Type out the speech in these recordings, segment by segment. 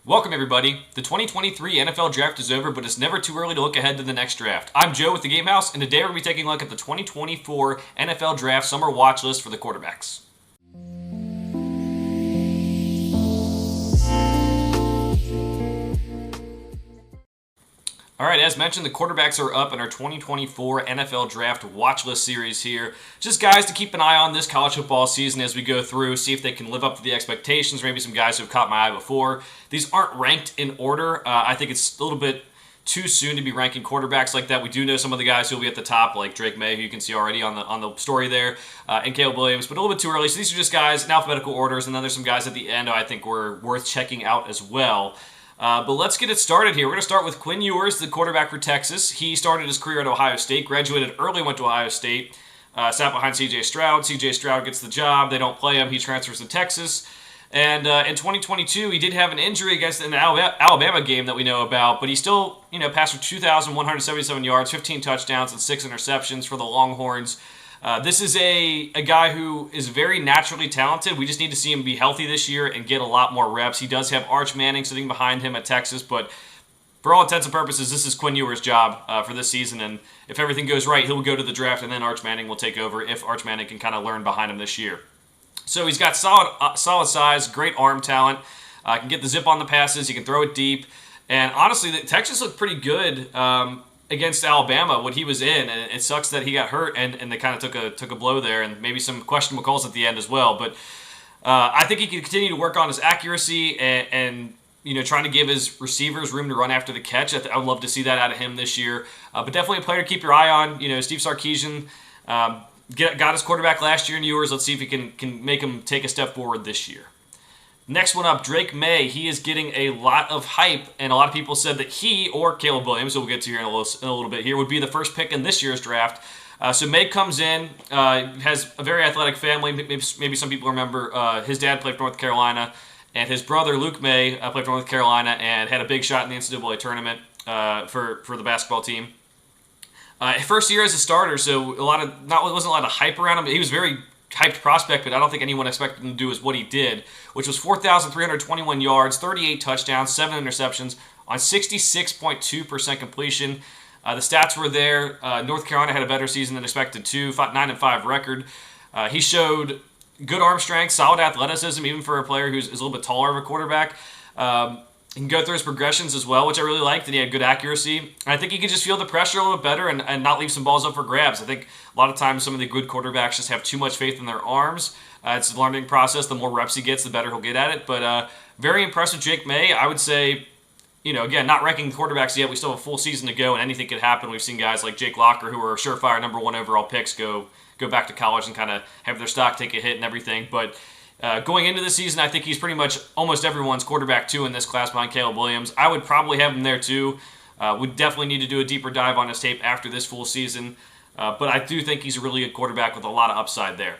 Welcome, everybody. The 2023 NFL Draft is over, but it's never too early to look ahead to the next draft. I'm Joe with the Game House, and today we're going to be taking a look at the 2024 NFL Draft Summer Watch List for the quarterbacks. All right, as mentioned, the quarterbacks are up in our 2024 NFL Draft Watch List series here. Just guys to keep an eye on this college football season as we go through, see if they can live up to the expectations, maybe some guys who have caught my eye before. These aren't ranked in order. I think it's a little bit too soon to be ranking quarterbacks like that. We do know some of the guys who will be at the top, like Drake May, who you can see already on the story there, and Caleb Williams, but a little bit too early. So these are just guys in alphabetical orders, and then there's some guys at the end who I think were worth checking out as well. But let's get it started here. We're going to start with Quinn Ewers, the quarterback for Texas. He started his career at Ohio State, graduated early, went to Ohio State, sat behind C.J. Stroud. C.J. Stroud gets the job. They don't play him. He transfers to Texas. And in 2022, he did have an injury against an Alabama game that we know about, but he still, passed for 2,177 yards, 15 touchdowns, and 6 interceptions for the Longhorns. This is a guy who is very naturally talented. We just need to see him be healthy this year and get a lot more reps. He does have Arch Manning sitting behind him at Texas, but for all intents and purposes, this is Quinn Ewers' job for this season. And if everything goes right, he'll go to the draft, and then Arch Manning will take over if Arch Manning can kind of learn behind him this year. So he's got solid size, great arm talent, can get the zip on the passes, he can throw it deep. And honestly, Texas looked pretty good against Alabama when he was in, and it sucks that he got hurt and they kind of took a blow there, and maybe some questionable calls at the end as well. But I think he can continue to work on his accuracy and trying to give his receivers room to run after the catch. I would love to see that out of him this year. But definitely a player to keep your eye on. Steve Sarkisian got his quarterback last year in Ewers. Let's see if he can make him take a step forward this year. Next one up, Drake May. He is getting a lot of hype, and a lot of people said that he or Caleb Williams, who we'll get to here in a little bit here, would be the first pick in this year's draft. So May comes in, has a very athletic family. Maybe some people remember his dad played for North Carolina, and his brother Luke May played for North Carolina and had a big shot in the NCAA tournament for the basketball team. First year as a starter, so wasn't a lot of hype around him. He was very hyped prospect, but I don't think anyone expected him to do what he did, which was 4,321 yards, 38 touchdowns, 7 interceptions on 66.2% completion. The stats were there. North Carolina had a better season than expected too, 9-5 record. He showed good arm strength, solid athleticism, even for a player who's a little bit taller of a quarterback. He can go through his progressions as well, which I really liked, and he had good accuracy. And I think he could just feel the pressure a little bit better and not leave some balls up for grabs. I think a lot of times some of the good quarterbacks just have too much faith in their arms. It's a learning process. The more reps he gets, the better he'll get at it. But very impressed with Drake May. I would say, again, not ranking the quarterbacks yet. We still have a full season to go, and anything could happen. We've seen guys like Jake Locker, who are surefire number 1 overall picks, go back to college and kind of have their stock take a hit and everything. But going into the season, I think he's pretty much almost everyone's quarterback 2 in this class behind Caleb Williams. I would probably have him there too. Would definitely need to do a deeper dive on his tape after this full season. But I do think he's a really good quarterback with a lot of upside there.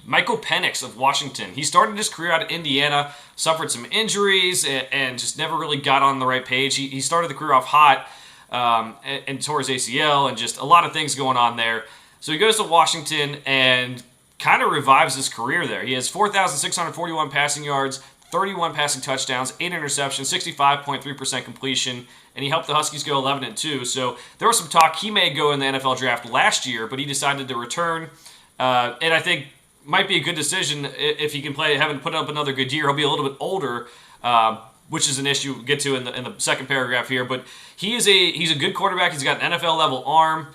Michael Penix of Washington. He started his career out of Indiana, suffered some injuries, and just never really got on the right page. He started the career off hot and tore his ACL, and just a lot of things going on there. So he goes to Washington and kind of revives his career there. He has 4,641 passing yards, 31 passing touchdowns, 8 interceptions, 65.3% completion, and he helped the Huskies go 11-2. So there was some talk he may go in the NFL draft last year, but he decided to return, and I think might be a good decision if he can play, haven't put up another good year. He'll be a little bit older, which is an issue we'll get to in the second paragraph here, but he's a good quarterback. He's got an NFL-level arm.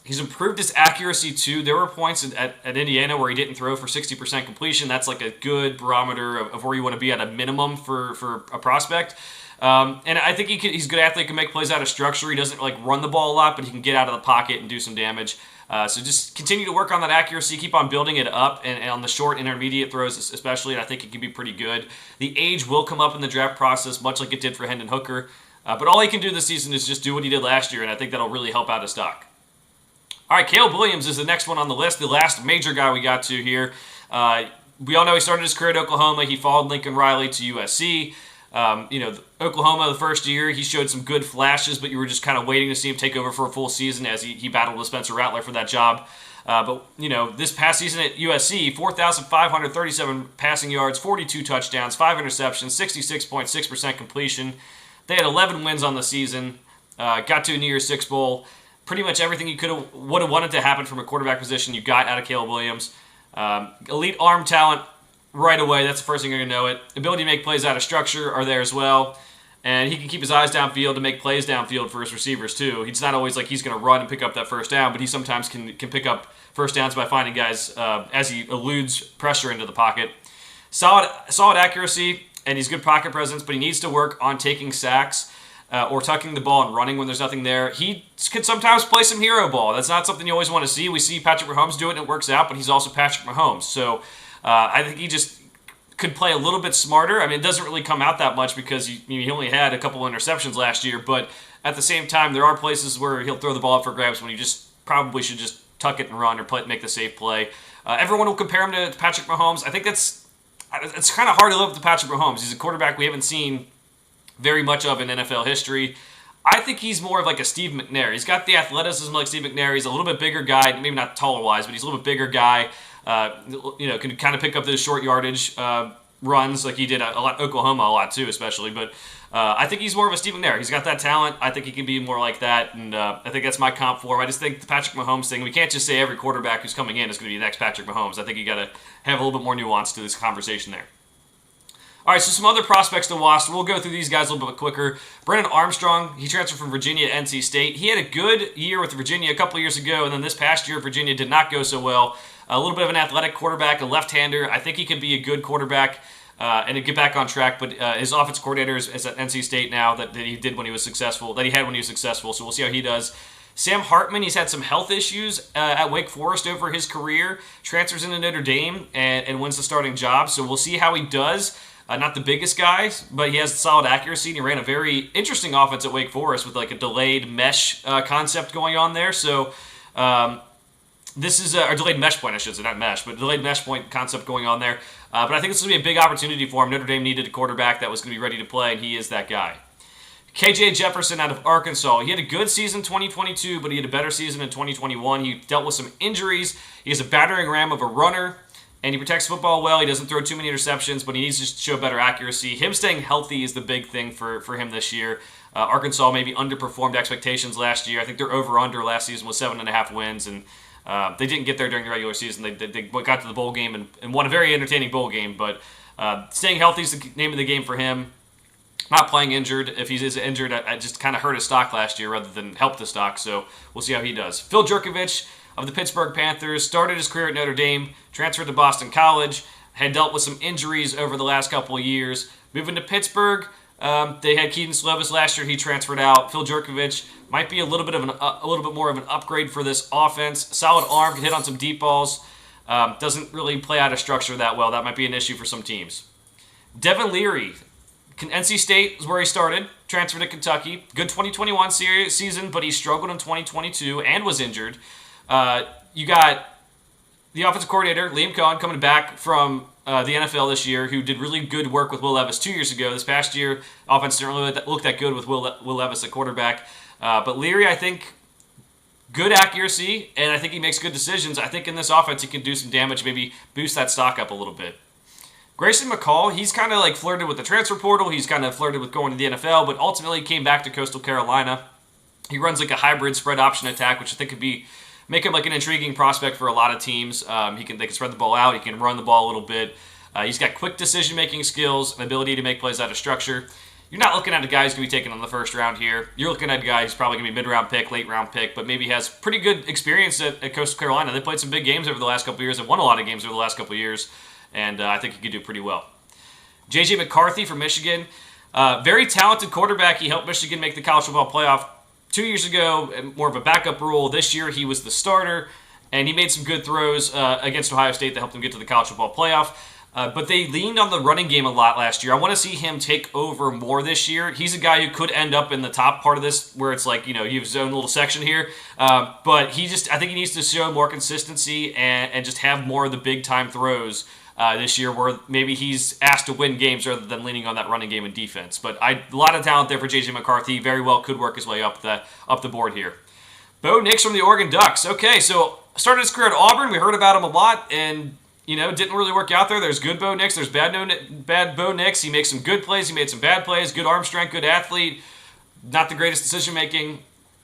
He's improved his accuracy too. There were points at Indiana where he didn't throw for 60% completion. That's like a good barometer of where you want to be at a minimum for a prospect. And I think he's a good athlete, can make plays out of structure. He doesn't run the ball a lot, but he can get out of the pocket and do some damage. So just continue to work on that accuracy, keep on building it up, and on the short intermediate throws especially, and I think it can be pretty good. The age will come up in the draft process, much like it did for Hendon Hooker. But all he can do this season is just do what he did last year, and I think that'll really help out his stock. All right, Caleb Williams is the next one on the list, the last major guy we got to here. We all know he started his career at Oklahoma. He followed Lincoln Riley to USC. Oklahoma the first year, he showed some good flashes, but you were just kind of waiting to see him take over for a full season as he battled with Spencer Rattler for that job. But, this past season at USC, 4,537 passing yards, 42 touchdowns, 5 interceptions, 66.6% completion. They had 11 wins on the season, got to a New Year's Six Bowl. Pretty much everything you would have wanted to happen from a quarterback position, you got out of Caleb Williams. Elite arm talent right away. That's the first thing you're going to know it. Ability to make plays out of structure are there as well. And he can keep his eyes downfield to make plays downfield for his receivers, too. He's not always like he's going to run and pick up that first down, but he sometimes can pick up first downs by finding guys as he eludes pressure into the pocket. Solid accuracy, and he's good pocket presence, but he needs to work on taking sacks or tucking the ball and running when there's nothing there. He can sometimes play some hero ball. That's not something you always want to see. We see Patrick Mahomes do it, and it works out, but he's also Patrick Mahomes. So I think he just could play a little bit smarter. I mean, it doesn't really come out that much because he only had a couple of interceptions last year, but at the same time, there are places where he'll throw the ball up for grabs when you just probably should just tuck it and run or make the safe play. Everyone will compare him to Patrick Mahomes. I think it's kind of hard to live with Patrick Mahomes. He's a quarterback we haven't seen very much of in NFL history. I think he's more of like a Steve McNair. He's got the athleticism like Steve McNair. He's a little bit bigger guy, maybe not taller-wise, but he's a little bit bigger guy. Can kind of pick up those short yardage runs like he did a lot Oklahoma a lot too, especially. But I think he's more of a Steve McNair. He's got that talent. I think he can be more like that, and I think that's my comp for him. I just think the Patrick Mahomes thing, we can't just say every quarterback who's coming in is going to be the next Patrick Mahomes. I think you got to have a little bit more nuance to this conversation there. All right, so some other prospects to watch. We'll go through these guys a little bit quicker. Brennan Armstrong, he transferred from Virginia to NC State. He had a good year with Virginia a couple of years ago, and then this past year, Virginia did not go so well. A little bit of an athletic quarterback, a left-hander. I think he could be a good quarterback and get back on track, but his offensive coordinator is at NC State now that he had when he was successful, so we'll see how he does. Sam Hartman, he's had some health issues at Wake Forest over his career, transfers into Notre Dame and wins the starting job, so we'll see how he does. Not the biggest guy, but he has solid accuracy, and he ran a very interesting offense at Wake Forest with like a delayed mesh concept going on there. So this is a delayed mesh point, I should say, not mesh, but delayed mesh point concept going on there. But I think this is going to be a big opportunity for him. Notre Dame needed a quarterback that was going to be ready to play, and he is that guy. KJ Jefferson out of Arkansas. He had a good season 2022, but he had a better season in 2021. He dealt with some injuries. He is a battering ram of a runner, and he protects football well. He doesn't throw too many interceptions, but he needs to show better accuracy. Him staying healthy is the big thing for him this year. Arkansas maybe underperformed expectations last year. I think their over-under last season was 7.5 wins, and they didn't get there during the regular season. They got to the bowl game and won a very entertaining bowl game, but staying healthy is the name of the game for him. Not playing injured. If he is injured, I just kind of hurt his stock last year rather than helped the stock, so we'll see how he does. Phil Jurkovich of the Pittsburgh Panthers started his career at Notre Dame, transferred to Boston College, had dealt with some injuries over the last couple of years. Moving to Pittsburgh, they had Keaton Slovis last year. He transferred out. Phil Jurkovich might be a little bit more of an upgrade for this offense. Solid arm, can hit on some deep balls. Doesn't really play out of structure that well. That might be an issue for some teams. Devin Leary, NC State is where he started. Transferred to Kentucky. Good 2021 season, but he struggled in 2022 and was injured. You got the offensive coordinator, Liam Cohen, coming back from the NFL this year, who did really good work with Will Levis 2 years ago. This past year, offense didn't really look that good with Will Levis at quarterback. But Leary, I think, good accuracy, and I think he makes good decisions. I think in this offense he can do some damage, maybe boost that stock up a little bit. Grayson McCall, he's kind of like flirted with the transfer portal. He's kind of flirted with going to the NFL, but ultimately came back to Coastal Carolina. He runs like a hybrid spread option attack, which I think could make him like an intriguing prospect for a lot of teams. They can spread the ball out. He can run the ball a little bit. He's got quick decision-making skills, an ability to make plays out of structure. You're not looking at a guy who's going to be taken on the first round here. You're looking at a guy who's probably going to be mid-round pick, late-round pick, but maybe has pretty good experience at Coastal Carolina. They played some big games over the last couple of years and won a lot of games over the last couple of years, and I think he could do pretty well. J.J. McCarthy from Michigan, very talented quarterback. He helped Michigan make the college football playoff 2 years ago, more of a backup role. This year he was the starter, and he made some good throws against Ohio State that helped them get to the college football playoff. But they leaned on the running game a lot last year. I want to see him take over more this year. He's a guy who could end up in the top part of this, where it's like, you have his own little section here. But I think he needs to show more consistency and just have more of the big-time throws this year, where maybe he's asked to win games rather than leaning on that running game and defense. But a lot of talent there for J.J. McCarthy. Very well could work his way up the board here. Bo Nix from the Oregon Ducks. Okay, so Started his career at Auburn. We heard about him a lot, and didn't really work out there. There's good Bo Nix. There's bad Bo Nix. He makes some good plays. He made some bad plays. Good arm strength. Good athlete. Not the greatest decision making.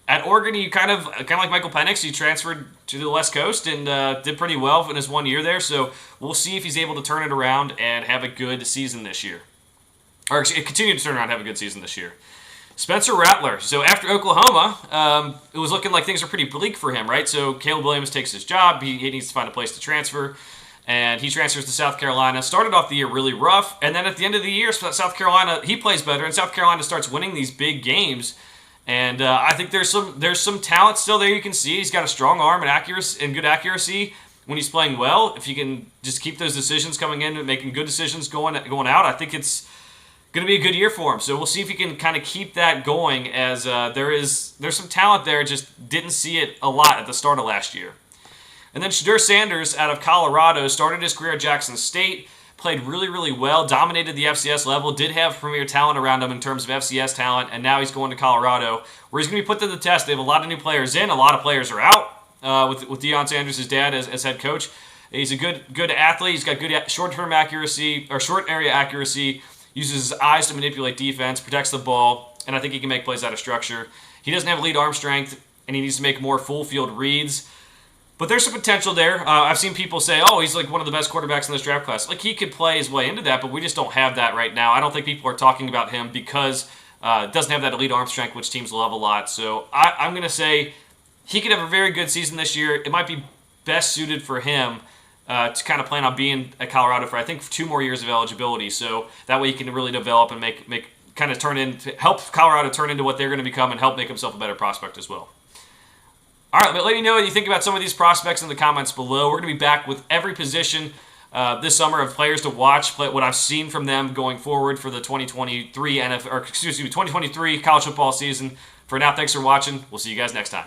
At Oregon, he kind of like Michael Penix. He transferred to the West Coast and did pretty well in his 1 year there. So we'll see if he's able to turn it around and have a good season this year, or continue to turn around and have a good season this year. Spencer Rattler. So after Oklahoma, it was looking like things were pretty bleak for him, right? So Caleb Williams takes his job. He needs to find a place to transfer. And he transfers to South Carolina. Started off the year really rough. And then at the end of the year, South Carolina, he plays better. And South Carolina starts winning these big games. And I think there's some talent still there you can see. He's got a strong arm and good accuracy when he's playing well. If you can just keep those decisions coming in and making good decisions going out, I think it's going to be a good year for him. So we'll see if he can kind of keep that going, as there's some talent there, just didn't see it a lot at the start of last year. And then Shedeur Sanders out of Colorado started his career at Jackson State, played really, really well, dominated the FCS level, did have premier talent around him in terms of FCS talent, and now he's going to Colorado, where he's going to be put to the test. They have a lot of new players in, a lot of players are out with Deion Sanders' dad as head coach. He's a good athlete. He's got good short-term accuracy, or short area accuracy, uses his eyes to manipulate defense, protects the ball, and I think he can make plays out of structure. He doesn't have elite arm strength, and he needs to make more full-field reads. But there's some potential there. I've seen people say, oh, he's like one of the best quarterbacks in this draft class. Like, he could play his way into that, but we just don't have that right now. I don't think people are talking about him because it doesn't have that elite arm strength, which teams love a lot. So I'm going to say he could have a very good season this year. It might be best suited for him to kind of plan on being at Colorado for, I think, 2 more years of eligibility. So that way he can really develop and help Colorado turn into what they're going to become and help make himself a better prospect as well. All right, but let me know what you think about some of these prospects in the comments below. We're going to be back with every position this summer of players to watch, what I've seen from them going forward for the 2023 college football season. For now, thanks for watching. We'll see you guys next time.